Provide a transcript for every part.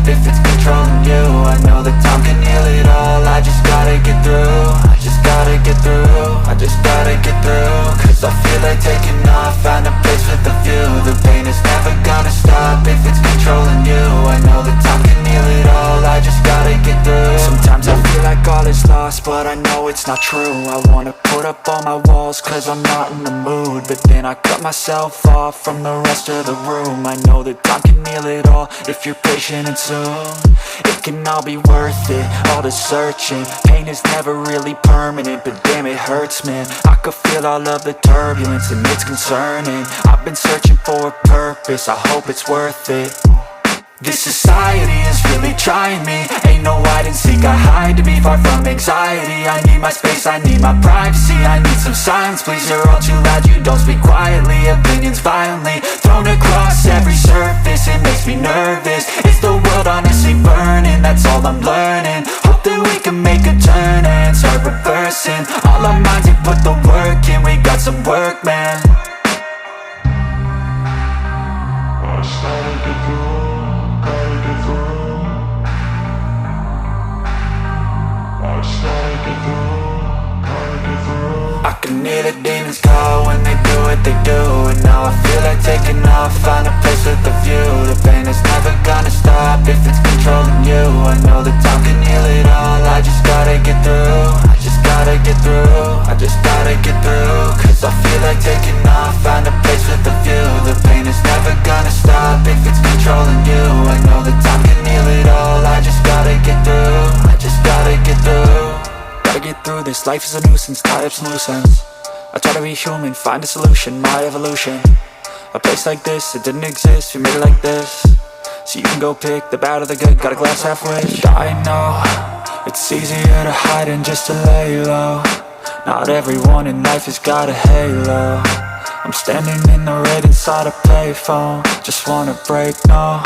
if it's controlling you. I know that time can heal it all. I just gotta get through. I just gotta get through. I just gotta get through. Cause I feel like taking off, find a place with a view. The pain is never gonna stop if it's controlling you. I know that time can heal it all. I just gotta get through. Sometimes I feel like all is lost, but I know it's not true. I wanna put up all my walls cause I'm not in the mood, but then I cut myself off from the rest of the room. I know that time can heal it all if you're patient and soon it can all be worth it, all the searching. Pain is never really permanent, but damn it hurts, man. I could feel all of the turbulence and it's concerning. I've been searching for a purpose, I hope it's worth it. This society is really trying me. Ain't no hide and seek, I hide to be far from anxiety. I need my space, I need my privacy. I need some silence, please, you're all too loud. You don't speak quietly, opinions violently thrown across every surface. It makes me nervous, it's the world honestly burning. That's all I'm learning, hope that we can make a turn and start reversing. All our minds and put the work in, we got some work, man. I started to grow. I can hear the demons call when they do what they do. And now I feel like taking off, find a place with a view. The pain is never gonna stop if it's controlling you. I know that time can heal it all. I just gotta get through. I just gotta get through. I just gotta get through. Cause I feel like taking off, find a place with a view. The pain is never gonna stop if it's controlling you. I know that time can heal it all. I just gotta get through. I just gotta get through. Gotta get through this, life is a nuisance, tie up some loose ends. I try to be human, find a solution, my evolution. A place like this, it didn't exist, we made it like this. So you can go pick the bad or the good, got a glass halfway. I know, it's easier to hide than just to lay low. Not everyone in life has got a halo. I'm standing in the red inside a payphone. Just wanna break, no,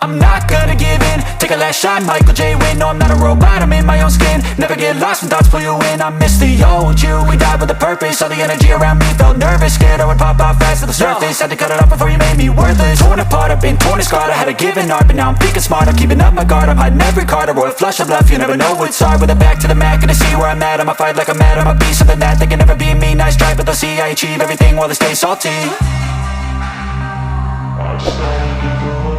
I'm not gonna give in. Take a last shot, Michael J. Win. No, I'm not a robot, I'm in my own skin. Never get lost when thoughts pull you in. I miss the old you, we died with a purpose. All the energy around me felt nervous, scared I would pop off fast to the surface. Had to cut it off before you made me worthless. Torn apart, I've been torn and scarred. I had a given art, but now I'm thinking smart. I'm keeping up my guard, I'm hiding every card. A royal flush of left, you never know what's hard. With a back to the mat, gonna see where I'm at. I'ma fight like I'm mad, I'ma be something that they can never be me. Nice try, but they'll see I achieve everything while they stay salty. I started to grow.